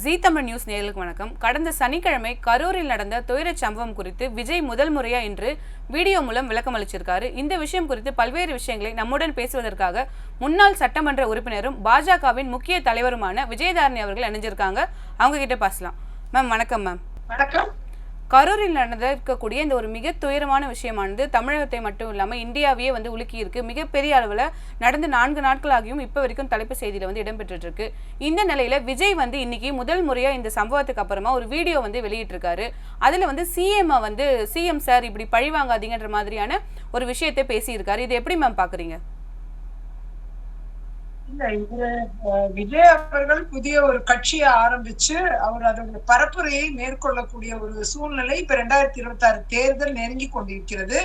ஜீ Tamil news நேயர்களுக்கு வணக்கம். கடந்த சனிக்கிழமை கரூரில் நடந்த துயரச் சம்பவம் குறித்து விஜய் முதல் முறையா இன்று வீடியோ மூலம் விளக்கம் அளிச்சிருக்காரு. இந்த விஷயம் குறித்து பல்வேறு விஷயங்களை நம்முடன் பேசுவதற்காக முன்னாள் சட்டமன்ற உறுப்பினரும் பாஜகவின் முக்கிய தலைவருமான விஜயதாரணி அவர்கள் இணைஞ்சிருக்காங்க. அவங்க கிட்ட பேசலாம். மேம் வணக்கம். மேம் வணக்கம். கரூரில் நடந்திருக்கக்கூடிய இந்த ஒரு மிக துயரமான விஷயமானது தமிழகத்தை மட்டும் இல்லாமல் இந்தியாவையே உலுக்கி இருக்கு. மிகப்பெரிய அளவில் நடந்து 4 நாட்களாகியும் இப்போ வரைக்கும் தலைப்பு செய்தியில் இடம்பெற்று இருக்கு. இந்த நிலையில விஜய் இன்னைக்கு முதல் முறையா இந்த சம்பவத்துக்கு அப்புறமா ஒரு வீடியோ வெளியிட்டிருக்காரு. அதுல சிஎம் சார் இப்படி பழி வாங்காதீங்கன்ற மாதிரியான ஒரு விஷயத்தை பேசியிருக்காரு. இது எப்படி மேம் பாக்குறீங்க? இல்ல, இது விஜய் அவர்கள் புதிய ஒரு கட்சியை ஆரம்பிச்சு அவர் அதோட பரப்புரையை மேற்கொள்ளக்கூடிய ஒரு சூழ்நிலை இப்ப 2026 தேர்தல் நெருங்கி கொண்டிருக்கிறது.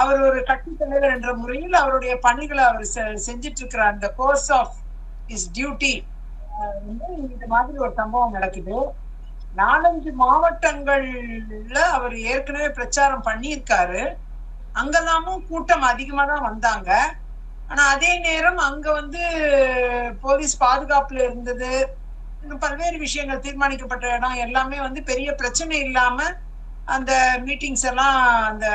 அவர் ஒரு கட்சி தலைவர் என்ற முறையில் அவருடைய பணிகளை அவர் செஞ்சிட்டு இருக்கிற அந்த கோர்ஸ் ஆஃப் இஸ் டியூட்டி இந்த மாதிரி ஒரு சம்பவம் நடக்குது. 4-5 மாவட்டங்கள்ல அவர் ஏற்கனவே பிரச்சாரம் பண்ணியிருக்காரு. அங்கெல்லாமும் கூட்டம் அதிகமா தான் வந்தாங்க. ஆனா அதே நேரம் அங்க போலீஸ் பாதுகாப்புல இருந்தது, பல்வேறு விஷயங்கள் தீர்மானிக்கப்பட்ட இடம் எல்லாமே பெரிய பிரச்சனை இல்லாம அந்த மீட்டிங்ஸ் எல்லாம், அந்த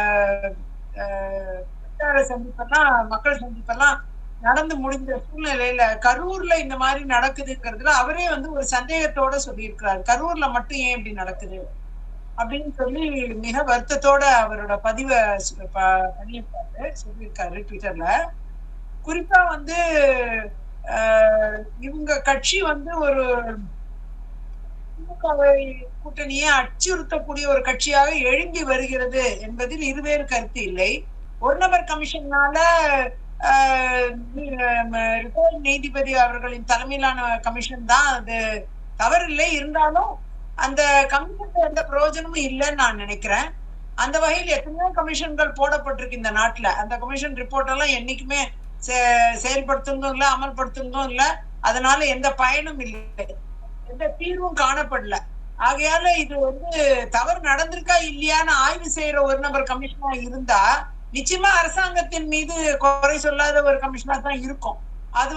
சந்திப்பெல்லாம், மக்கள் சந்திப்பெல்லாம் நடந்து முடிந்த சூழ்நிலையில கரூர்ல இந்த மாதிரி நடக்குதுங்கிறதுல அவரே ஒரு சந்தேகத்தோட சொல்லியிருக்கிறாரு. கரூர்ல மட்டும் ஏன் இப்படி நடக்குது அப்படின்னு சொல்லி மிக வருத்தத்தோட அவரோட பதிவை பண்ணியிருக்காரு, சொல்லியிருக்காரு ட்விட்டர்ல. குறிப்பா இவங்க கட்சி ஒரு திமுக கூட்டணியை அச்சுறுத்தக்கூடிய ஒரு கட்சியாக எழும்பி வருகிறது என்பதில் இருவேறு கருத்து இல்லை. ஒரு நபர் கமிஷன்னால நீதிபதி அவர்களின் தலைமையிலான கமிஷன் தான், அது தவறில்லை. இருந்தாலும் அந்த கமிஷன் எந்த பிரயோஜனமும் இல்லைன்னு நான் நினைக்கிறேன். அந்த வகையில் எத்தனையோ கமிஷன்கள் போடப்பட்டிருக்கு இந்த நாட்டுல. அந்த கமிஷன் ரிப்போர்ட் எல்லாம் என்னைக்குமே செயல்படுத்துறதும் இல்லை, அமல்படுத்துறதும் இல்லை. அதனால எந்த பயனும் இல்லை, எந்த தீர்வும் காணப்படல. ஆகையால இது தவறு நடந்திருக்கா இல்லையான்னு ஆய்வு செய்யற ஒரு நபர் கமிஷனா இருந்தா நிச்சயமா அரசாங்கத்தின் மீது குறை சொல்லாத ஒரு கமிஷனா தான் இருக்கும். அது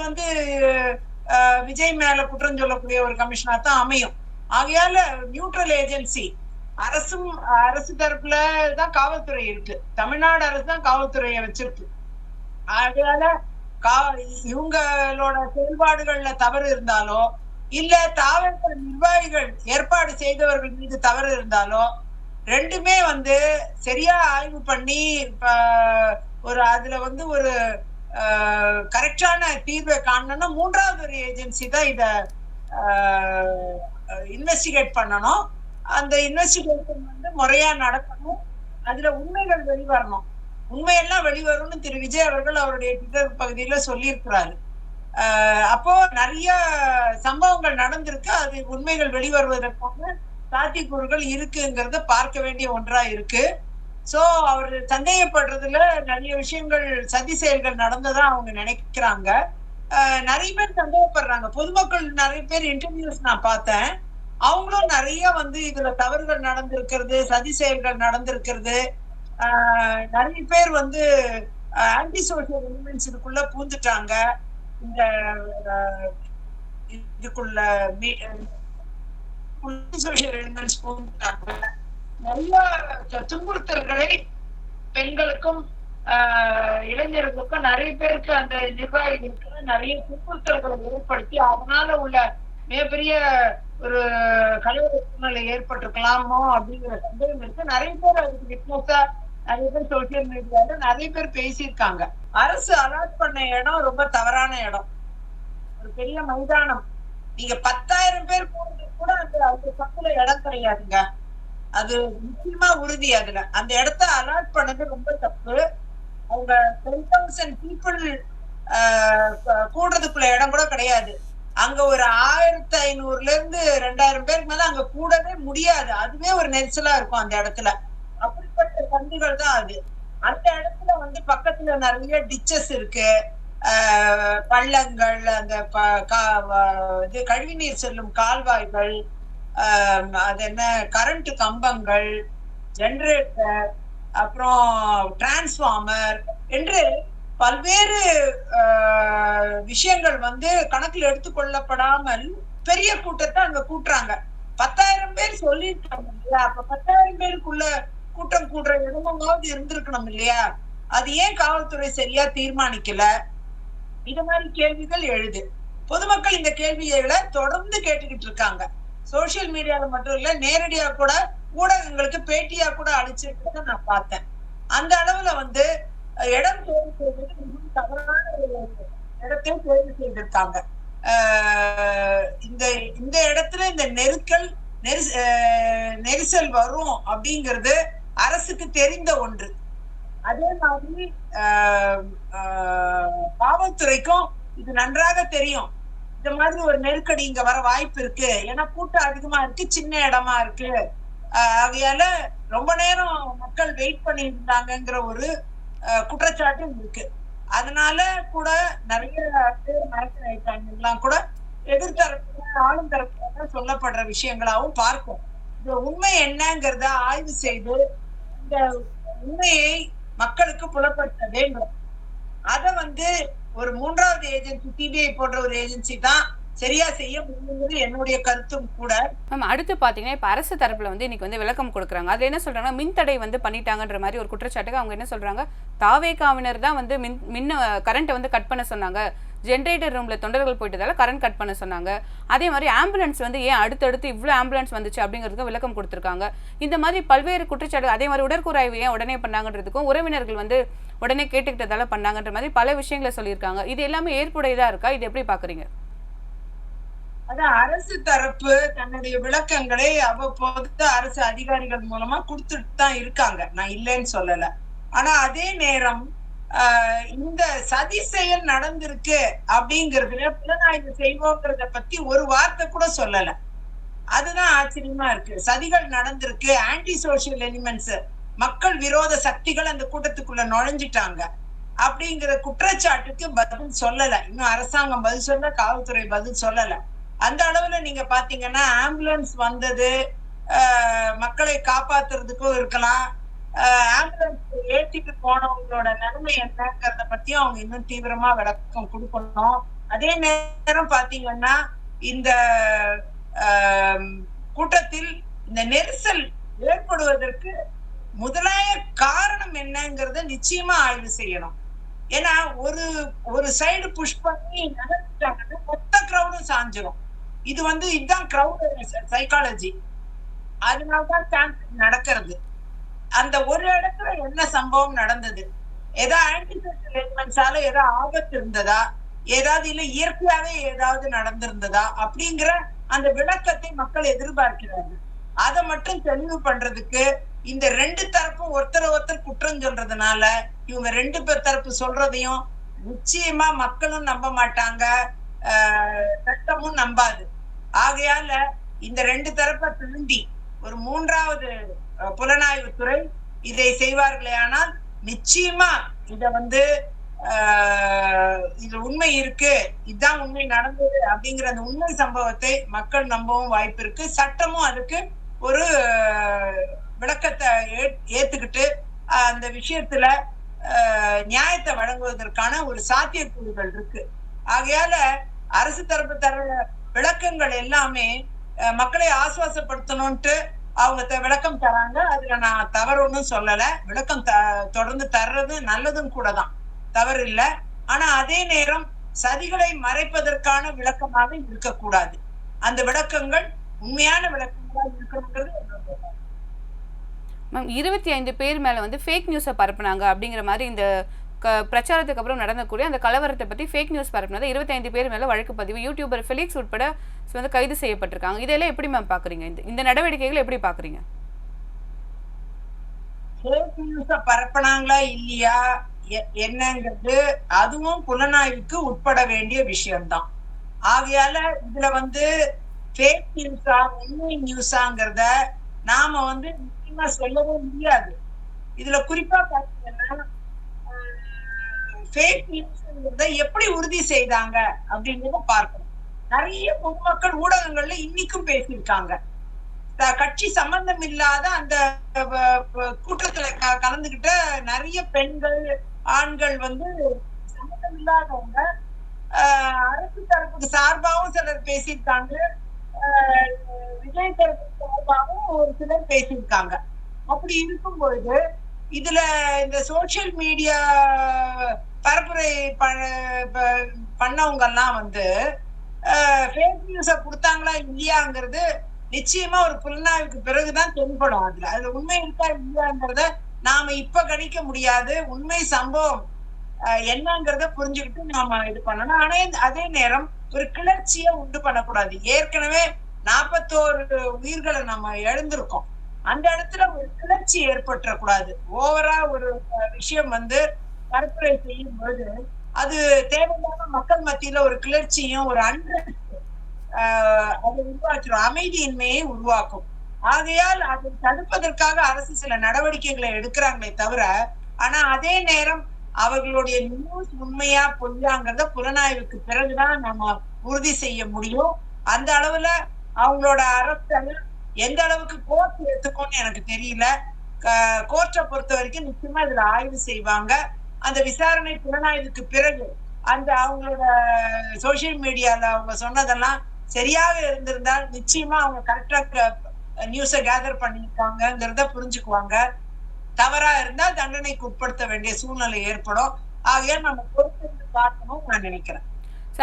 விஜய் மேல குற்றம் சொல்லக்கூடிய ஒரு கமிஷனா தான் அமையும். ஆகையால நியூட்ரல் ஏஜென்சி, அரசு தரப்புல தான் காவல்துறை இருக்கு. தமிழ்நாடு அரசு தான் காவல்துறையை வச்சிருக்கு. அதனால இவங்களோட செயல்பாடுகள்ல தவறு இருந்தாலோ இல்ல தாவல்கள் நிர்வாகிகள் ஏற்பாடு செய்தவர்கள் மீது தவறு இருந்தாலோ ரெண்டுமே சரியா ஆய்வு பண்ணி அதுல ஒரு கரெக்டான தீர்வை காணணும்னா மூன்றாவது ஒரு ஏஜென்சி தான் இத இன்வெஸ்டிகேட் பண்ணணும். அந்த இன்வெஸ்டிகேஷன் முறையா நடக்கணும். அதுல உண்மைகள் வெளிவரணும். உண்மையெல்லாம் வெளிவரும்னு திரு விஜய் அவர்கள் அவருடைய ட்விட்டர் பகுதியில சொல்லியிருக்கிறாரு. அப்போ நிறைய சம்பவங்கள் நடந்திருக்கு. அது உண்மைகள் வெளிவருவதற்கான சாத்தியக்கூறுகள் இருக்குங்கிறத பார்க்க வேண்டிய ஒன்றா இருக்கு. சோ அவர் சந்தேகப்படுறதுல நிறைய விஷயங்கள், சதி செயல்கள் நடந்ததா அவங்க நினைக்கிறாங்க. நிறைய பேர் சந்தேகப்படுறாங்க. பொதுமக்கள் நிறைய பேர் இன்டர்வியூஸ் நான் பார்த்தேன். அவங்களும் நிறைய இதுல தவறுகள் நடந்திருக்கிறது, சதி செயல்கள் நடந்திருக்கிறது, நிறைய பேர் ஆன்டி சோசியல் எலிமெண்ட்ஸ் இதுக்குள்ள பூந்துட்டாங்க. இந்த இதுக்குள்ள சோசியல் எலிமெண்ட்ஸ் பூந்துட்டாங்க. நிறைய துன்புறுத்தல்களை பெண்களுக்கும் இளைஞர்களுக்கும் நிறைய பேருக்கு அந்த நிர்வாகிகளுக்கு நிறைய துன்புறுத்தல்களை ஏற்படுத்தி அதனால உள்ள மிகப்பெரிய ஒரு கலவர சூழ்நிலை ஏற்பட்டிருக்கலாமோ அப்படிங்கிற சந்தேகம் இருக்கு. நிறைய பேர் அதுக்கு விட்னஸா, நிறைய பேர் சோசியல் மீடியால நிறைய பேர் பேசியிருக்காங்க. அரசு அலாட் பண்ண இடம் ரொம்ப தவறான இடம். ஒரு பெரிய மைதானம், நீங்க 10,000 பேர் போறதுக்கு கூட அந்த பக்கத்துல இடம் கிடையாதுங்க. அது நிச்சயமா உறுதி. அதுல அந்த இடத்த அலாட் பண்ணது ரொம்ப தப்பு. அவங்க 10,000 பீப்புள் கூடுறதுக்குள்ள இடம் கூட கிடையாது. அங்க ஒரு 1,500ல இருந்து 2,000 பேருக்கு மேல அங்க கூடவே முடியாது. அதுவே ஒரு நெரிசலா இருக்கும் அந்த இடத்துல. அப்படிப்பட்ட சந்துகள் தான் அது. அந்த இடத்துல பக்கத்துல நிறைய டிச்சஸ் இருக்கு, பள்ளங்கள், அந்த கழிவுநீர் செல்லும் கால்வாய்கள், அது என்ன கரண்ட் கம்பங்கள், ஜெனரேட்டர், அப்புறம் டிரான்ஸ்பார்மர் என்று பல்வேறு விஷயங்கள் கணக்கில் எடுத்துக்கொள்ளப்படாமல் பெரிய கூட்டத்தை அங்க கூட்டுறாங்க. 10,000 பேர் சொல்லிருக்காங்க இல்லையா? அப்ப 10,000 பேருக்குள்ள கூட்டம் கூடுற இடமாவது இருந்திருக்கணும் இல்லையா? அது ஏன் காவல்துறை சரியா தீர்மானிக்கல? இது மாதிரி கேள்விகள் எழுது. பொதுமக்கள் இந்த கேள்விகளை தொடர்ந்து கேட்டுக்கிட்டு இருக்காங்க. சோசியல் மீடியால மட்டும் இல்ல, நேரடியா கூட ஊடகங்களுக்கு பேட்டியா கூட அளிச்சிருக்கிறத நான் பார்த்தேன். அந்த அளவுல வந்து இடம் தேர்வு செய்வது மிகவும் தவறான ஒரு இடத்தை தேர்வு செய்திருக்காங்க. இந்த இந்த இடத்துல இந்த நெரிசல் வரும் அப்படிங்கிறது அரசுக்கு தெரிந்த ஒன்று. அதே மாதிரி காவல்துறைக்கும் இது நன்றாக தெரியும். இந்த மாதிரி ஒரு நெருக்கடி இங்க வர வாய்ப்பு இருக்கு, ஏன்னா கூட்டம் அதிகமா இருக்கு, சின்ன இடமா இருக்கு, ஆகையால ரொம்ப நேரம் மக்கள் வெயிட் பண்ணி இருந்தாங்கிற ஒரு குற்றச்சாட்டு இருக்கு. அதனால கூட நிறைய பேர் மரத்திலாம் கூட எதிர்த்தரப்பு ஆளும் தரப்புல சொல்லப்படுற விஷயங்களாவும் பார்க்கும். இந்த உண்மை என்னங்கிறத ஆய்வு செய்து இந்த உண்மையை மக்களுக்கு புலப்படுத்த வேண்டும். அத வந்து ஒரு மூன்றாவது ஏஜென்சி, சிபிஐ போன்ற ஒரு ஏஜென்சி தான் சரியா செய்ய முடியுங்கிறது என்னுடைய கருத்தும் கூட. அடுத்து பாத்தீங்கன்னா இப்ப அரசு தரப்புல வந்து இன்னைக்கு வந்து விளக்கம் கொடுக்குறாங்க. அதுல என்ன சொல்றாங்கன்னா, மின்தடை வந்து பண்ணிட்டாங்கன்ற மாதிரி ஒரு குற்றச்சாட்டுக்கு அவங்க என்ன சொல்றாங்க, தாவேகாவினர் தான் வந்து கரண்ட்டை வந்து கட் பண்ண சொன்னாங்க, ஜென்ரேட்டர் ரூம்ல தொண்டர்கள் போயிட்டதால கரண்ட் கட் பண்ண சொன்னாங்க. அதே மாதிரி ஆம்புலன்ஸ் வந்து ஏன் அடுத்தடுத்து இவ்வளவு ஆம்புலன்ஸ் வந்துச்சு அப்படிங்கிறதுக்கு விளக்கம் கொடுத்திருக்காங்க. இந்த மாதிரி பல்வேறு குற்றச்சாட்டு, அதே மாதிரி உடற்கூறாய்வு ஏன் உடனே பண்ணாங்கன்றதுக்கும் உறவினர்கள் வந்து உடனே கேட்டுக்கிட்டதால பண்ணாங்கன்ற மாதிரி பல விஷயங்களை சொல்லியிருக்காங்க. இது எல்லாமே ஏற்புடையதா இருக்கா? இது எப்படி பாக்குறீங்க? அதான் அரசு தரப்பு தன்னுடைய விளக்கங்களை அவ்வப்போது அரசு அதிகாரிகள் மூலமா கொடுத்துட்டு தான் இருக்காங்க, நான் இல்லைன்னு சொல்லல. ஆனா அதே நேரம் இந்த சதி செயல் நடந்திருக்கு அப்படிங்கறதுல புலனாய்வு செய்வோங்கிறத பத்தி ஒரு வார்த்தை கூட சொல்லல. அதுதான் ஆச்சரியமா இருக்கு. சதிகள் நடந்திருக்கு, ஆன்டி சோசியல் எலிமெண்ட்ஸ், மக்கள் விரோத சக்திகள் அந்த கூட்டத்துக்குள்ள நுழைஞ்சிட்டாங்க அப்படிங்கிற குற்றச்சாட்டுக்கு பதில் சொல்லல. இன்னும் அரசாங்கம் பதில் சொல்ல, காவல்துறை பதில் சொல்லல. அந்த அளவுல நீங்க பாத்தீங்கன்னா ஆம்புலன்ஸ் வந்தது மக்களை காப்பாத்துறதுக்கும் இருக்கலாம், ஆம்புலன்ஸ் ஏற்றிட்டு போனவங்களோட நிலைமை என்னங்கிறத பத்தியும் அவங்க இன்னும் தீவிரமா விளக்கம் கொடுக்கணும். அதே நேரம் பாத்தீங்கன்னா இந்த கூட்டத்தில் இந்த நெரிசல் ஏற்படுவதற்கு முதலாய காரணம் என்னங்கிறத நிச்சயமா ஆய்வு செய்யணும். ஏன்னா ஒரு சைடு புஷ் பண்ணி நடந்துட்டாங்கன்னா மொத்த கிரௌடும் சாஞ்சிரும். இது வந்து இதுதான் கிரௌட் சைக்காலஜி. அதனாலதான் நடக்கிறது. அந்த ஒரு இடத்துல என்ன சம்பவம் நடந்தது, ஏதோ ஆன்டிசோஷியல் எலிமெண்ட்ஸால ஏதோ ஆபத்து இருந்ததா, ஏதாவது இல்ல இயற்கையாவே ஏதாவது நடந்திருந்ததா அப்படிங்கிற அந்த விளக்கத்தை மக்கள் எதிர்பார்க்கிறார்கள். அதை மட்டும் தெளிவு பண்றதுக்கு இந்த ரெண்டு தரப்பும் ஒருத்தர் குற்றம் சொல்றதுனால இவங்க ரெண்டு பேர் தரப்பு சொல்றதையும் நிச்சயமா மக்களும் நம்ப மாட்டாங்க, சட்டமும் நம்பாது. ஆகையால இந்த ரெண்டு தரப்பை தாண்டி ஒரு மூன்றாவது புலனாய்வு துறை இதை செய்வார்களே ஆனால் நிச்சயமா இத வந்து இது உண்மை இருக்கு, இதுதான் உண்மை நடந்தது அப்படிங்கிற அந்த உண்மை சம்பவத்தை மக்கள் நம்பவும் வாய்ப்பு இருக்கு. சட்டமும் அதுக்கு ஒரு விளக்கத்தை ஏத்துக்கிட்டு அந்த விஷயத்துல நியாயத்தை வழங்குவதற்கான ஒரு சாத்தியக்கூறுகள் இருக்கு. ஆகையால அரசு தரப்பு விளக்கங்கள் எல்லாமே மக்களை ஆசுவாசப்படுத்தணும்ட்டு அவங்க விளக்கம் தராங்க. அதுல நான் தவறு ஒன்றும் சொல்லல. விளக்கம் தொடர்ந்து தர்றது நல்லதும் கூட தான், தவறு இல்லை. ஆனா அதே நேரம் சதிகளை மறைப்பதற்கான விளக்கமாக இருக்கக்கூடாது. அந்த விளக்கங்கள் உண்மையான விளக்கங்களா இருக்கணுங்கிறது. 25 பேர் மேல வந்து ஃபேக் நியூஸை பரப்புனாங்க அப்படிங்கிற மாதிரி இந்த பிரச்சாரத்துக்கு அப்புறம் நடந்தக்கூடிய அந்த கலவரத்தை பத்தி ஃபேக் நியூஸ் பரப்புனது 25 பேர் மேல வழக்கு பதிவு, யூடியூபர் ஃபெலிக்ஸ் உட்பட வந்து கைது செய்யப்பட்டிருக்காங்க. இதெல்லாம் எப்படி மேம் பாக்குறீங்க? இந்த நடவடிக்கைகளை எப்படி பாக்குறீங்க? ஃபேக் நியூஸை பரப்புனாங்களா இல்லையா என்னங்கிறது அதுவும் புலனாய்வுக்கு உட்பட வேண்டிய விஷயம்தான். ஆகையால இதுல வந்து ஃபேக் நியூஸா உண்மை நியூஸாங்கிறத நாம வந்து நிச்சயமா சொல்லவே முடியாது. இதுல குறிப்பா பாத்தீங்கன்னா ஃபேக் நியூஸ்ங்கிறத எப்படி உறுதி செய்தாங்க அப்படின்றத பார்க்கணும். நிறைய பொதுமக்கள் ஊடகங்கள்ல இன்னைக்கும் பேசியிருக்காங்க. கட்சி சம்பந்தம் இல்லாத அந்த கூட்டத்துல கலந்துகிட்ட நிறைய பெண்கள் ஆண்கள் வந்து சம்பந்தம் இல்லாதவங்க அரசு தரப்புக்கு சார்பாகவும் சிலர் பேசியிருக்காங்க, விஜய் தரப்புக்கு சார்பாகவும் ஒரு சிலர் பேசியிருக்காங்க. அப்படி இருக்கும் பொழுது இதுல இந்த சோசியல் மீடியா பரப்புரை பண்ணவங்க எல்லாம் வந்து ஃபேக் நியூஸ கொடுத்தாங்களா இல்லையாங்கிறது நிச்சயமா ஒரு புலனாய்வுக்கு பிறகுதான் தென்படும். அதுல உண்மை இருக்கா இல்லையாங்கிறத நாம இப்ப கணிக்க முடியாது. உண்மை சம்பவம் என்னங்கிறத புரிஞ்சுக்கிட்டு நாம இது பண்ணணும். ஆனா அதே நேரம் ஒரு கிளர்ச்சியை உண்டு பண்ணக்கூடாது. ஏற்கனவே 41 உயிர்களை நம்ம இழந்திருக்கோம். அந்த இடத்துல ஒரு கிளர்ச்சி ஏற்பட்டுறக்கூடாது. ஓவரா ஒரு விஷயம் வந்து பரப்புரை செய்யும் பொழுது அது தேவையில்லாம மக்கள் மத்தியில ஒரு கிளர்ச்சியும் ஒரு அதை உருவாக்கிடும், அமைதியின்மையை உருவாக்கும். ஆகையால் அதை தடுப்பதற்காக அரசு சில நடவடிக்கைகளை எடுக்கிறாங்களே தவிர, ஆனா அதே நேரம் அவர்களுடைய நியூஸ் உண்மையா பொய்யாங்கிறத புலனாய்வுக்கு பிறகுதான் நம்ம உறுதி செய்ய முடியும். அந்த அளவுல அவங்களோட அரசு எந்த அளவுக்கு கோர்ட் எடுத்துக்கோன்னு எனக்கு தெரியல. கோர்ட்டை பொறுத்த வரைக்கும் நிச்சயமா இதுல ஆய்வு செய்வாங்க. அந்த விசாரணை புலனாய்வுக்கு பிறகு அந்த அவங்களோட சோசியல் மீடியால அவங்க சொன்னதெல்லாம் சரியாக இருந்திருந்தால் நிச்சயமா அவங்க கரெக்டா நியூஸை கேதர் பண்ணிருக்காங்கிறத புரிஞ்சுக்குவாங்க. தவறா இருந்தா தண்டனைக்கு உட்படுத்த வேண்டிய சூழ்நிலை ஏற்படும். ஆகையால் நம்ம பொறுத்து பார்க்கணும் நான் நினைக்கிறேன்.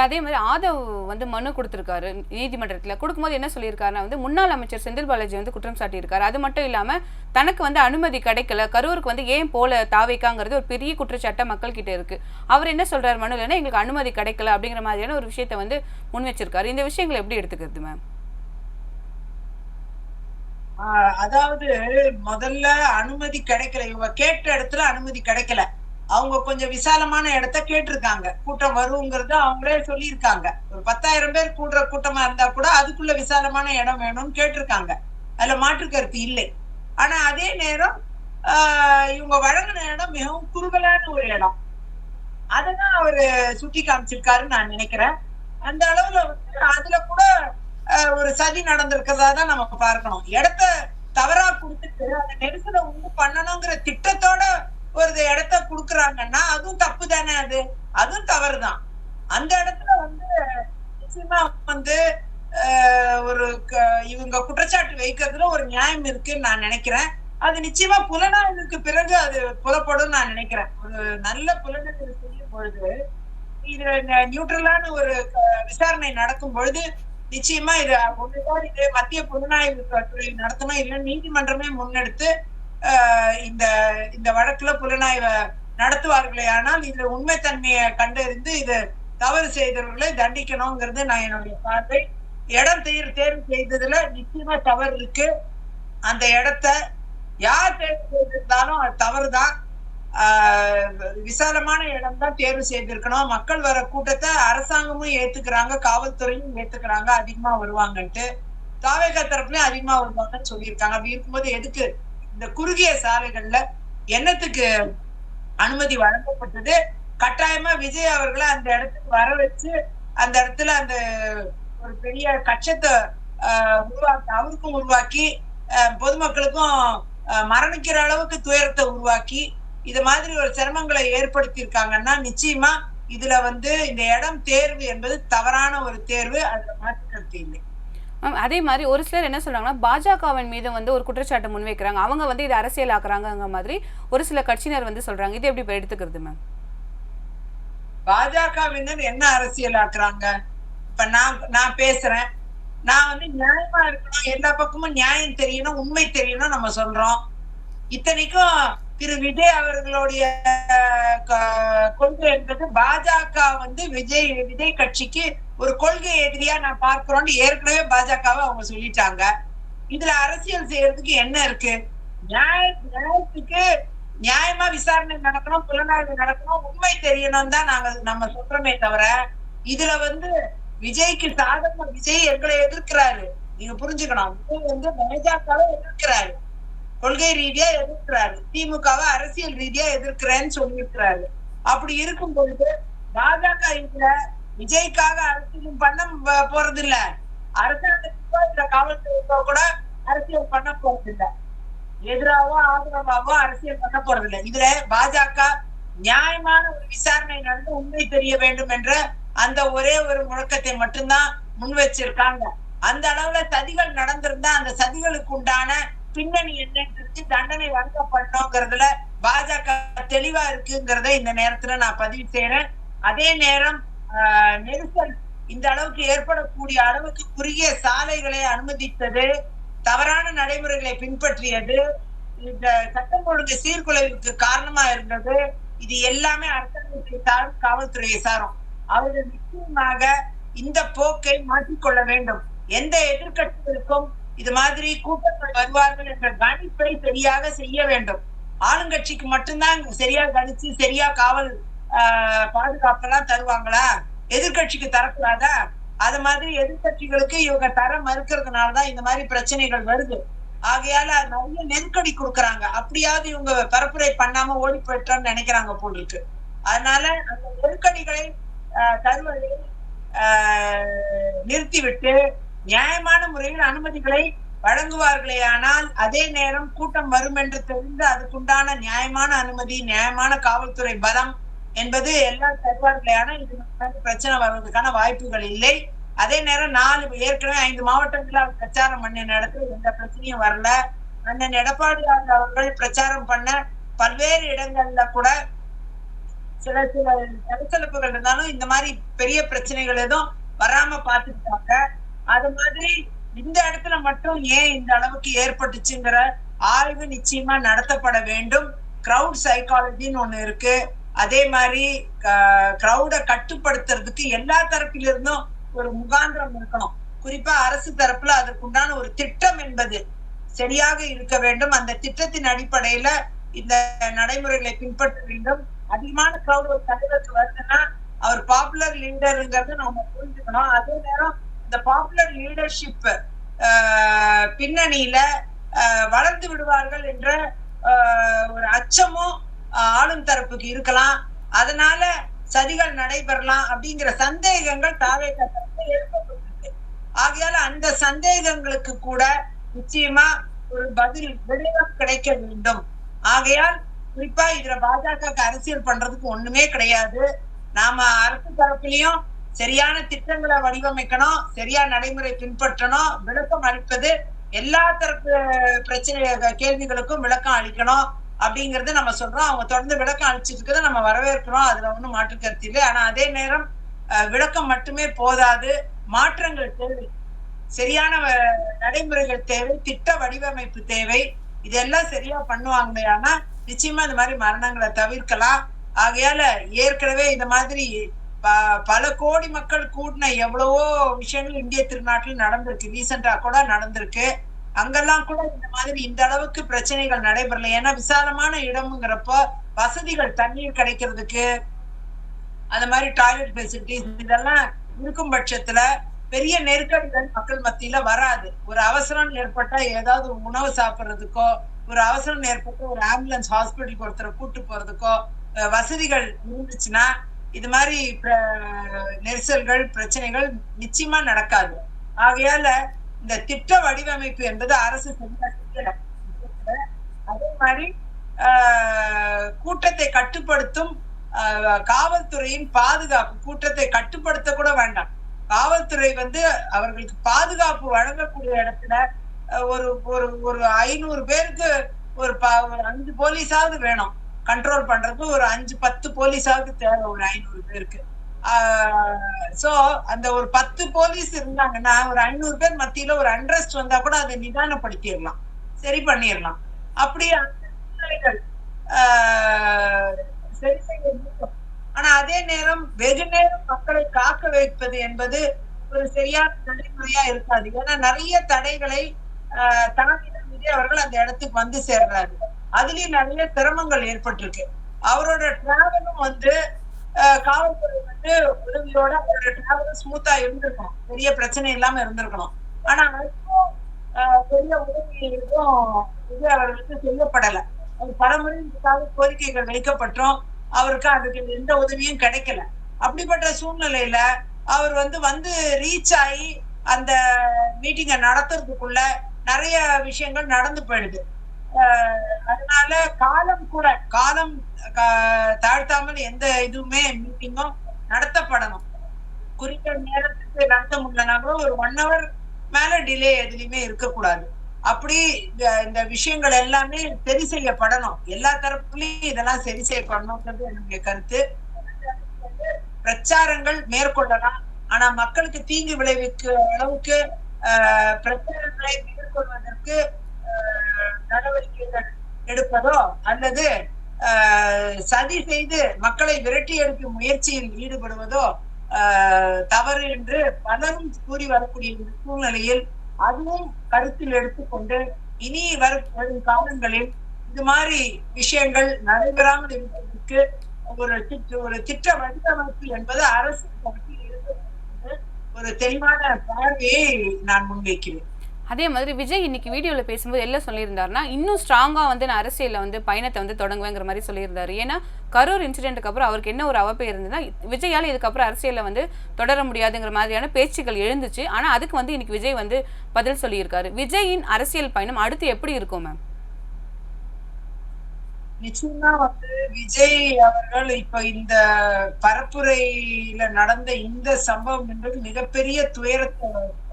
அதே மாதிரி ஆதவ் வந்து மனு கொடுத்திருக்காரு நீதிமன்றத்துல. கொடுக்கும்போது என்ன சொல்லியிருக்காருன்னா வந்து முன்னாள் அமைச்சர் செந்தில் பாலாஜி வந்து குற்றம் சாட்டியிருக்காரு. அது மட்டும் இல்லாம தனக்கு வந்து அனுமதி கிடைக்கல, கரூருக்கு வந்து ஏன் போல தாவைக்காங்கிறது ஒரு பெரிய குற்றச்சாட்டை மக்கள் கிட்ட இருக்கு. அவர் என்ன சொல்றாரு மனுலன்னா எங்களுக்கு அனுமதி கிடைக்கல அப்படிங்கிற மாதிரியான ஒரு விஷயத்த வந்து முன் வச்சிருக்காரு. இந்த விஷயங்களை எப்படி எடுத்துக்கிறது மேம்? அதாவது முதல்ல அனுமதி கிடைக்கல, இவங்க கேட்ட இடத்துல அனுமதி கிடைக்கல. அவங்க கொஞ்சம் விசாலமான இடத்த கேட்டிருக்காங்க. கூட்டம் வருங்கிறது அவங்களே சொல்லியிருக்காங்க. ஒரு 10,000 பேர் கூடுற கூட்டமா இருந்தா கூட அதுக்குள்ள விசாலமான இடம் வேணும்னு கேட்டிருக்காங்க. அதுல மாற்று கருத்து இல்லை. ஆனா அதே நேரம் இவங்க வழங்கின இடம் மிகவும் குறுகலான ஒரு இடம். அததான் அவரு சுட்டி காமிச்சிருக்காருன்னு நான் நினைக்கிறேன். அந்த அளவுல வந்து அதுல கூட ஒரு சதி நடந்திருக்கிறதா தான் நம்ம பார்க்கணும். இடத்த தவறா கொடுத்துட்டு அந்த நெரிசலை உண்டு பண்ணணுங்கிற திட்டத்தோட ஒரு இடத்த குடுக்குறாங்கன்னா அதுவும் தப்பு தானே. அதுவும் தவறுதான். அந்த இடத்துல வந்து நிச்சயமா வந்து ஒரு இவங்க குற்றச்சாட்டு வைக்கிறதுல ஒரு நியாயம் இருக்குன்னு நான் நினைக்கிறேன். அது நிச்சயமா புலனாய்வுக்கு பிறகு அது புலப்படும் நான் நினைக்கிறேன். ஒரு நல்ல புலனாய்வு செய்யும் பொழுது இது நியூட்ரலான ஒரு விசாரணை நடக்கும் பொழுது நிச்சயமா இது ஒன்றுதான் இது மத்திய புலனாய்வு துறை நடத்தணும், இல்லை நீதிமன்றமே முன்னெடுத்து இந்த வழக்குல புலனாய்வை நடத்துவார்களே. ஆனால் இதுல உண்மைத்தன்மையை கண்டறிந்து இது தவறு செய்தவர்களை தண்டிக்கணுங்கிறது நான் என்னுடைய பார்வை. இடம் தேர்வு செய்ததுல நிச்சயமா தவறு இருக்கு. அந்த இடத்த யார் தேர்வு செய்திருந்தாலும் அது தவறுதான். விசாலமான இடம் தான் தேர்வு செய்திருக்கணும். மக்கள் வர கூட்டத்தை அரசாங்கமும் ஏத்துக்கிறாங்க, காவல்துறையும் ஏத்துக்கிறாங்க, அதிகமா வருவாங்கன்ட்டு. தாவேகா தரப்புலயும் அதிகமா வருவாங்கன்னு சொல்லியிருக்காங்க. அப்படி இருக்கும்போது எதுக்கு இந்த குறுகிய சாலைகள்ல என்னத்துக்கு அனுமதி வழங்கப்பட்டது? கட்டாயமா விஜய் அவர்களை அந்த இடத்துக்கு வர வச்சு அந்த இடத்துல அந்த ஒரு பெரிய கட்சத்தை அவருக்கும் உருவாக்கி பொதுமக்களுக்கும் மரணிக்கிற அளவுக்கு துயரத்தை உருவாக்கி இது மாதிரி ஒரு சிரமங்களை ஏற்படுத்தி இருக்காங்கன்னா நிச்சயமா இதுல வந்து இந்த இடம் தேர்வு என்பது தவறான ஒரு தேர்வு. அதுல மாற்று கருத்து இல்லை. அதே மாதிரி ஒரு சிலர் என்ன சொல்றாங்கன்னா பாஜகவின் மீது வந்து ஒரு குற்றச்சாட்டு முன்வைக்கிறாங்க. அவங்க வந்து இதை அரசியல் ஆக்குறாங்க மாதிரி ஒரு சில கட்சியினர் வந்து சொல்றாங்க. இது எப்படி எடுத்துக்கிறது மேம்? பாஜகவினர் என்ன அரசியல் ஆக்குறாங்க? இப்ப நான் பேசுறேன், நான் வந்து நியாயமா இருக்கணும், எல்லா பக்கமும் நியாயம் தெரியணும், உண்மை தெரியணும் நம்ம சொல்றோம். இத்தனைக்கும் திரு விஜய் அவர்களுடைய கொள்கை என்பது பாஜக வந்து விஜய் கட்சிக்கு ஒரு கொள்கை எதிரியா நான் பார்க்கிறோம்னு ஏற்கனவே பாஜகவை அவங்க சொல்லிட்டாங்க. இதுல அரசியல் செய்யறதுக்கு என்ன இருக்கு? நியாயத்துக்கு நியாயமா விசாரணை நடக்கணும், புலனாய்வு நடக்கணும், உண்மை தெரியணும் தான் நம்ம சொல்றோமே தவிர இதுல வந்து விஜய்க்கு சாதகமா விஜய் எங்களை எதிர்க்கிறாரு. நீங்க புரிஞ்சுக்கணும், விஜய் வந்து பாஜகவை எதிர்க்கிறாரு, கொள்கை ரீதியா எதிர்க்கிறாரு, திமுகவை அரசியல் ரீதியா எதிர்க்கிறேன்னு சொல்லியிருக்கிறாரு. அப்படி இருக்கும் பொழுது பாஜக இதுல விஜய்க்காக அரசியல் பண்ண போறது இல்ல, அரசாங்கத்துக்கோ இல்ல காவல்துறைக்கோ கூட அரசியல் பண்ண போறது இல்ல, எதிராவோ ஆதரவாவோ அரசியல் பண்ண போறது இல்லை. இதுல பாஜக நியாயமான ஒரு விசாரணை நடந்து உண்மை தெரிய வேண்டும் என்ற அந்த ஒரே ஒரு முழக்கத்தை மட்டும்தான் முன் வச்சிருக்காங்க. அந்த அளவுல சதிகள் நடந்திருந்தா அந்த சதிகளுக்கு உண்டான பின்னணி என்னன்னு தண்டனை வழங்கப்படணுங்கிறதுல பாஜக தெளிவா இருக்குங்கிறத இந்த நேரத்துல நான் பதிவு செய்யறேன். அதே நேரம் நெரிசல் இந்த அளவுக்கு ஏற்படக்கூடிய அளவுக்கு குறுகிய சாலைகளை அனுமதித்தது, தவறான நடைமுறைகளை பின்பற்றியது, இந்த சட்டம் ஒழுங்கு சீர்குலைவுக்கு காரணமா இருந்தது, இது எல்லாமே அரசாங்கத்தை சாரும், காவல்துறையை சாரும். அவர்கள் நிச்சயமாக இந்த போக்கை மாற்றிக்கொள்ள வேண்டும். எந்த எதிர்கட்சிகளுக்கும் இது மாதிரி கூட்டங்கள் வருவார்கள் என்ற கணிப்பை சரியாக செய்ய வேண்டும். ஆளுங்கட்சிக்கு மட்டும்தான் சரியா கணிச்சு சரியா காவல் பாதுகாப்பெல்லாம் தருவாங்களா? எதிர்கட்சிக்கு தரக்கூடாதா? அது மாதிரி எதிர்கட்சிகளுக்கு இவங்க தர மறுக்கிறதுனாலதான் இந்த மாதிரி பிரச்சனைகள் வருது. ஆகையால நிறைய நெருக்கடி கொடுக்கறாங்க. அப்படியாவது இவங்க பரப்புரை பண்ணாம ஓடி போயிட்டோம்னு நினைக்கிறாங்க போல் இருக்கு. அதனால அந்த நெருக்கடிகளை தருவதை நிறுத்திவிட்டு நியாயமான முறையில் அனுமதிகளை வழங்குவார்களே ஆனால், அதே நேரம் கூட்டம் வரும் என்று தெரிந்து அதுக்குண்டான நியாயமான அனுமதி, நியாயமான காவல்துறை பலம் என்பது எல்லாம் தருவார்களே ஆனால் இது பிரச்சனை வருவதற்கான வாய்ப்புகள் இல்லை. அதே நேரம் ஏற்கனவே 5 மாவட்டங்களில் பிரச்சாரம் பண்ணின இடத்துல எந்த பிரச்சனையும் வரல. அண்ணன் எடப்பாடியார் அவர்கள் பிரச்சாரம் பண்ண பல்வேறு இடங்கள்ல கூட சில சலசலப்புகள் இருந்தாலும் இந்த மாதிரி பெரிய பிரச்சனைகள் எதுவும் வராம பாத்துக்கிட்டாங்க. அது மாதிரி இந்த இடத்துல மட்டும் ஏன் இந்த அளவுக்கு ஏற்பட்டுச்சுங்கிற ஆய்வு நிச்சயமா நடத்தப்பட வேண்டும். கிரவுட் சைக்காலஜின்னு ஒண்ணு இருக்கு. அதே மாதிரி கிரௌட கட்டுப்படுத்துறதுக்கு எல்லா தரப்பிலிருந்தும் ஒரு முகாந்திரம் இருக்கணும். குறிப்பா அரசு தரப்புல அதற்குண்டான ஒரு திட்டம் என்பது சரியாக இருக்க வேண்டும். அந்த திட்டத்தின் அடிப்படையில இந்த நடைமுறைகளை பின்பற்ற வேண்டும். அதிகமான கிரௌட் ஒரு தலைவருக்கு வருதுன்னா அவர் பாப்புலர் லீடருங்கிறது நம்ம புரிஞ்சுக்கணும். அதே நேரம் இந்த பாப்புலர் லீடர்ஷிப் பின்னணியில வளர்ந்து விடுவார்கள் என்ற ஒரு அச்சமும் ஆளும் தரப்புக்கு இருக்கலாம். அதனால சதிகள் நடைபெறலாம் அப்படிங்கிற சந்தேகங்கள் தாவேகா தரப்பில் எழுப்பப்பட்டிருக்கு. ஆகையால அந்த சந்தேகங்களுக்கு கூட நிச்சயமா ஒரு பதில் விரைவாக கிடைக்க வேண்டும். ஆகையால் குறிப்பா இதுல பாஜக அரசியல் பண்றதுக்கு ஒண்ணுமே கிடையாது. நாம அரசு தரப்பிலையும் சரியான திட்டங்களை வடிவமைக்கணும், சரியா நடைமுறை பின்பற்றணும், விளக்கம் அளிப்பது, எல்லா தரப்பு பிரச்சனை கேள்விகளுக்கும் விளக்கம் அளிக்கணும் அப்படிங்கறத நம்ம சொல்றோம். அவங்க தொடர்ந்து விளக்கம் அளிச்சிட்டு இருக்கிறத நம்ம வரவேற்கிறோம். அதுல ஒண்ணும் மாற்று கருத்து இல்லை. ஆனா அதே நேரம் விளக்கம் மட்டுமே போதாது, மாற்றங்கள் தேவை, சரியான நடைமுறைகள் தேவை, திட்ட வடிவமைப்பு தேவை. இதெல்லாம் சரியா பண்ணுவாங்க ஆனா நிச்சயமா இந்த மாதிரி மரணங்களை தவிர்க்கலாம். ஆகையால ஏற்கனவே இந்த மாதிரி பல கோடி மக்கள் கூடின எவ்வளவோ விஷயங்கள் இந்திய திருநாட்டில் நடந்திருக்கு. ரீசெண்டா கூட நடந்திருக்கு. அங்கெல்லாம் கூட இந்த மாதிரி இந்த அளவுக்கு பிரச்சனைகள் நடைபெறல. ஏன்னா விசாலமான இடம்ங்கிறப்போ வசதிகள், தண்ணீர் கிடைக்கிறதுக்கு, அந்த மாதிரி டாய்லெட் ஃபெசிலிட்டிஸ் இதெல்லாம் இருக்கும் பட்சத்துல பெரிய நெருக்கடிகள் மக்கள் மத்தியில வராது. ஒரு அவசரம் ஏற்பட்டா ஏதாவது உணவு சாப்பிட்றதுக்கோ, ஒரு அவசரம் ஏற்பட்ட ஒரு ஆம்புலன்ஸ் ஹாஸ்பிட்டலுக்கு ஒருத்தரை கூட்டு போறதுக்கோ வசதிகள் இருந்துச்சுன்னா இது மாதிரி நெரிசல்கள், பிரச்சனைகள் நிச்சயமா நடக்காது. ஆகையால இந்த திட்ட வடிவமைப்பு என்பது அரசு செய்யல. அதே மாதிரி கூட்டத்தை கட்டுப்படுத்தும் காவல்துறையின் பாதுகாப்பு, கூட்டத்தை கட்டுப்படுத்த கூட வேண்டாம், காவல்துறை அவர்களுக்கு பாதுகாப்பு வழங்கக்கூடிய இடத்துல ஒரு ஒரு 500 பேருக்கு ஒரு 5 போலீஸாவது வேணும். கண்ட்ரோல் பண்றதுக்கு ஒரு 5-10 போலீஸாவது தேவை ஒரு 500 பேருக்கு. சோ அந்த ஒரு 10 போலீஸ் இருந்தாங்கன்னா ஒரு 500 பேர் மத்தியில ஒரு அண்ட்ரஸ்ட் வந்தா கூட அதை நிதானப்படுத்திடலாம், சரி பண்ணிடலாம். அப்படி சரி செய்ய முடியும். ஆனா அதே நேரம் வெகு நேரம் மக்களை காக்க வைப்பது என்பது ஒரு சரியான நடைமுறையா இருக்காது. ஏன்னா நிறைய தடைகளை தாங்கிதான் விஜய் அவர்கள் அந்த இடத்துக்கு வந்து சேர்றாரு. அதுலயும் நிறைய சிரமங்கள் ஏற்பட்டிருக்கு. அவரோட டிராவலும் காவல்துறை உதவியோட அவரோட டிராவலும் ஸ்மூத்தா இருந்திருக்கணும், பெரிய பிரச்சனை இல்லாம இருந்திருக்கணும். ஆனா அதுக்கும் பெரிய உதவி எதுவும் விஜய் அவர்களுக்கு செய்யப்படல. பலமுறை இதுக்காக கோரிக்கைகள் வைக்கப்பட்டோம், அவருக்கு அதுக்கு எந்த உதவியும் கிடைக்கல. அப்படிப்பட்ட சூழ்நிலையில அவர் வந்து ரீச் ஆகி அந்த மீட்டிங்கை நடத்துறதுக்குள்ள நிறைய விஷயங்கள் நடந்து போயிடுது. அதனால காலம் தாழ்த்தாமல் எந்த இதுவுமே மீட்டிங்கும் நடத்தப்படணும். குறித்த நேரத்துக்கு நடத்த முடியலனா கூட ஒரு 1 hour மேல டிலே எதுலயுமே இருக்கக்கூடாது. அப்படி இந்த விஷயங்கள் எல்லாமே சரி செய்யப்படணும். எல்லா தரப்புலயும் இதெல்லாம் சரி செய்யப்படணும்ன்றது என்னுடைய கருத்து. பிரச்சாரங்கள் மேற்கொள்ளலாம். ஆனா மக்களுக்கு தீங்கு விளைவிக்கும் அளவுக்கு பிரச்சாரங்களை மேற்கொள்வதற்கு நடவடிக்கைகள் எடுப்பதோ அல்லது சதி செய்து மக்களை விரட்டி எடுக்கும் முயற்சியில் ஈடுபடுவதோ தவறு என்று பலரும் கூறி வரக்கூடிய இந்த சூழ்நிலையில் அதுவும் கருத்தில் எடுத்துக்கொண்டு இனி வரும் காலங்களில் இது மாதிரி விஷயங்கள் நடைபெறாமல் இருப்பதற்கு ஒரு திட்ட வடிவமைப்பு என்பது அரசு தரப்பில் இருக்க ஒரு தெளிவான பார்வையை நான் முன்வைக்கிறேன். அதே மாதிரி விஜய் இன்னைக்கு வீடியோல பேசும்போது எல்லாம் சொல்லியிருந்தாருன்னா இன்னும் ஸ்ட்ராங்கா வந்து நான் அரசியல்ல வந்து பயணத்தை வந்து தொடங்குவேங்கிற மாதிரி சொல்லியிருந்தாரு. ஏன்னா கரூர் இன்சிடென்ட்டுக்கு அப்புறம் அவருக்கு என்ன ஒரு அவப்பே இருந்ததுன்னா விஜயால இதுக்கப்புறம் அரசியல்ல வந்து தொடர முடியாதுங்கிற மாதிரியான பேச்சுக்கள் எழுந்துச்சு. ஆனா அதுக்கு வந்து இன்னைக்கு விஜய் வந்து பதில் சொல்லியிருக்காரு. விஜயின் அரசியல் பயணம் அடுத்து எப்படி இருக்கும் மேம்? நிச்சயமா வந்து விஜய் அவர்கள் இப்ப இந்த பரப்புரையில நடந்த இந்த சம்பவம் என்பது மிகப்பெரிய துயரத்தை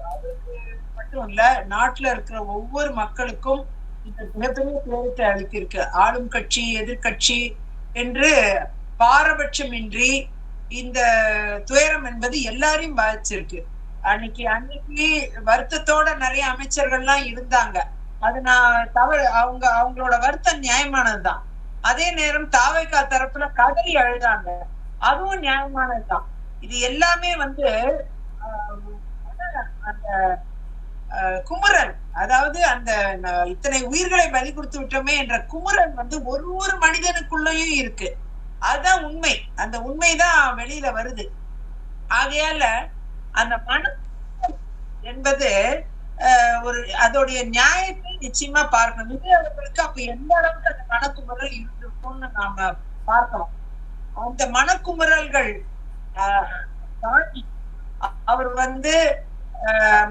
அவருக்கு மட்டும் இல்ல நாட்டுல இருக்கிற ஒவ்வொரு மக்களுக்கும் இந்த மிகப்பெரிய துயரத்தை அளித்திருக்கு. ஆளும் கட்சி எதிர்கட்சி என்று பாரபட்சமின்றி இந்த துயரம் என்பது எல்லாரையும் பாதிச்சிருக்கு. அன்னைக்கு வருத்தத்தோட நிறைய அமைச்சர்கள்லாம் இருந்தாங்க. அது நான் தவறு, அவங்களோட வருத்தம் நியாயமானதுதான். அதே நேரம் தாவேகா தரப்புல கதறி அழுதாங்க, அதுவும் நியாயமானதுதான். இது எல்லாமே வந்து அந்த குமுறல், அதாவது அந்த இத்தனை உயிர்களை பலி கொடுத்து விட்டோமே என்ற குமுறல் வந்து ஒரு மனிதனுக்குள்ளயும் இருக்கு. அதுதான் உண்மை. அந்த உண்மைதான் வெளியில வருது. ஆகையால அந்த மன என்பது ஒரு அதோடைய நியாயத்தை நிச்சயமா பார்க்கணும். விஜய் அவர்களுக்கு அப்ப எந்த அளவுக்கு அந்த மனக்குமுறல் இருந்திருக்கும்னு நாம பார்க்கலாம். அந்த மனக்குமுறல்கள் தாண்டி அவர் வந்து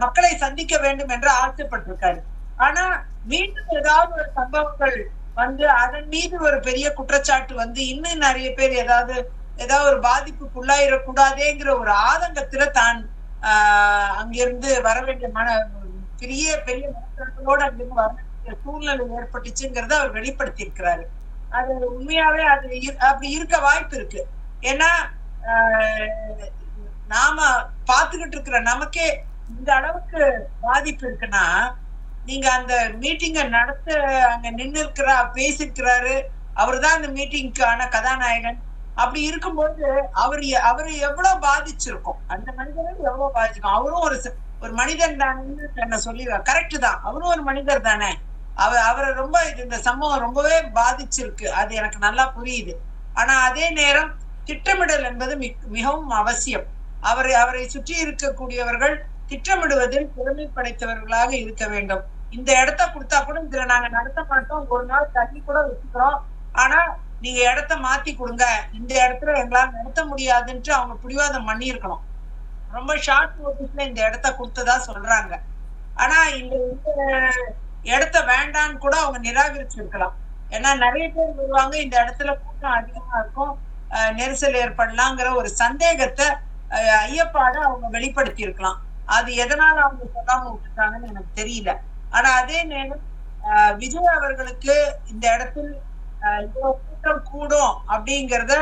மக்களை சந்திக்க வேண்டும் என்று ஆசைப்பட்டிருக்காரு. ஆனா மீண்டும் ஏதாவது ஒரு சம்பவங்கள் வந்து அதன் மீது ஒரு பெரிய குற்றச்சாட்டு வந்து இன்னும் நிறைய பேர் ஏதாவது ஒரு பாதிப்புக்குள்ளாயிடக்கூடாதேங்கிற ஒரு ஆதங்கத்துல தான் அங்கிருந்து வர வேண்டிய பெரிய மனக்கோட அங்கிருந்து வர வேண்டிய சூழ்நிலை ஏற்பட்டுச்சுங்கிறத அவர் வெளிப்படுத்தி இருக்கிறாரு. அது உண்மையாவே அது அப்படி இருக்க வாய்ப்பு இருக்கு. ஏன்னா நாம பாத்துக்கிட்டு இருக்கிற நமக்கே இந்த அளவுக்கு பாதிப்பு இருக்குன்னா, நீங்க அந்த மீட்டிங்க நடத்த அங்க நின்று பேசிருக்கிறாரு, அவருதான் அந்த மீட்டிங்கான கதாநாயகன். அப்படி இருக்கும்போது அவரு எவ்வளவு பாதிச்சிருக்கும், அந்த மனிதனும் எவ்வளவு பாதிச்சிருக்கும். அவரும் ஒரு மனிதன் தானே என்ன சொல்லிடுவார். கரெக்ட் தான், அவரும் ஒரு மனிதர் தானே. அவரை ரொம்ப இந்த சம்பவம் ரொம்பவே பாதிச்சிருக்கு, அது எனக்கு நல்லா புரியுது. ஆனா அதே நேரம் திட்டமிடல் என்பது மிகவும் அவசியம். அவரை சுற்றி இருக்கக்கூடியவர்கள் திட்டமிடுவதில் திறமை படைத்தவர்களாக இருக்க வேண்டும். இந்த இடத்த கொடுத்தா கூட இதுல நாங்க நடத்த மாட்டோம், ஒரு நாள் தண்ணி கூட வச்சுக்கிறோம், ஆனா நீங்க இடத்த மாத்தி கொடுங்க, இந்த இடத்துல எங்களால நடத்த முடியாதுன்ட்டு அவங்க பிடிவாதம் பண்ணி இருக்கணும். ரொம்ப ஷார்ட் நோட்டீஸ்ல இந்த இடத்த கொடுத்ததா சொல்றாங்க. ஆனா இந்த இடத்த வேண்டான்னு கூட அவங்க நிராகரிச்சிருக்கலாம். ஏன்னா நிறைய பேர் வருவாங்க, இந்த இடத்துல கூட்டம் அதிகமா இருக்கும், நெரிசல் ஏற்படலாங்கிற ஒரு சந்தேகத்தை ஐயப்பாடு அவங்க வெளிப்படுத்தி இருக்கலாம். அது எதனால அவங்க சொல்லாம விட்டுட்டாங்கன்னு எனக்கு தெரியல. ஆனா அதே நேரம் விஜய் அவர்களுக்கு இந்த இடத்தில் இவ்வளவு கூட்டம் கூடும் அப்படிங்கிறத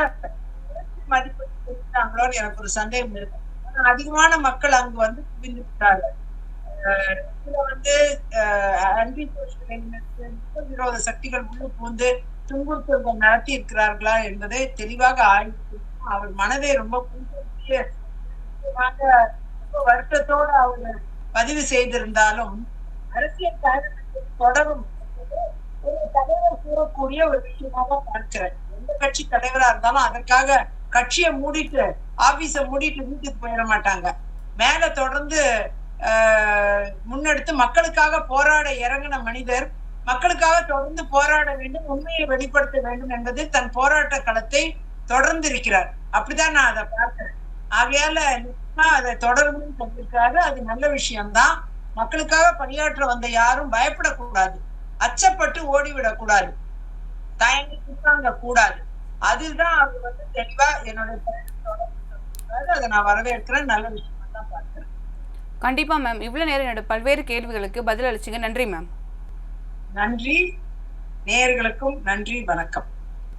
மதிப்பிட்டாங்களோன்னு எனக்கு ஒரு சந்தேகம் இருக்கு. ஆனா அதிகமான மக்கள் அங்கு வந்து குவிந்துட்டாங்க. இதுல வந்து விரோத சக்திகள் உள்ள புகுந்து துன்புறுத்தல்கள் நடத்தி இருக்கிறார்களா என்பதை தெளிவாக ஆய்வு. அவர் மனதை ரொம்ப வருத்தத்தோடு அவர் பதிவு செய்திருந்தாலும் அரசியல் காரணத்தில் தொடரும் ஒரு தலைவர் கூறக்கூடிய ஒரு விஷயமாக பார்க்கிறேன். எந்த கட்சி தலைவரா இருந்தாலும் அதற்காக கட்சியை மூடிட்டு ஆபீஸ மூடிட்டு வீட்டுக்கு போயிட மாட்டாங்க. மேல தொடர்ந்து முன்னெடுத்து மக்களுக்காக போராட இறங்கின மனிதர் மக்களுக்காக தொடர்ந்து போராட வேண்டும், உண்மையை வெளிப்படுத்த வேண்டும் என்பது தன் போராட்ட களத்தை தொடர்ந்து இருக்கிறார். அப்படிதான் நான் அதை பார்க்கிறேன். ஆகையால அதை தொடரணும்னு சொல்லியிருக்காரு. அது நல்ல விஷயம்தான். மக்களுக்காக பணியாற்ற வந்த யாரும் பயப்படக்கூடாது, அச்சப்பட்டு ஓடிவிடக்கூடாது, தயங்கி கூடாது. அதுதான் அவர் வந்து தெளிவா என்னுடைய போகக்கூடாது. அதை நான் வரவேற்கிறேன். நல்ல விஷயமா தான் பார்க்கிறேன். கண்டிப்பா மேம். இவ்வளவு நேரம் என்னோட பல்வேறு கேள்விகளுக்கு பதில் அளிச்சீங்க. நன்றி மேம். நன்றி. நேயர்களுக்கும் நன்றி. வணக்கம்.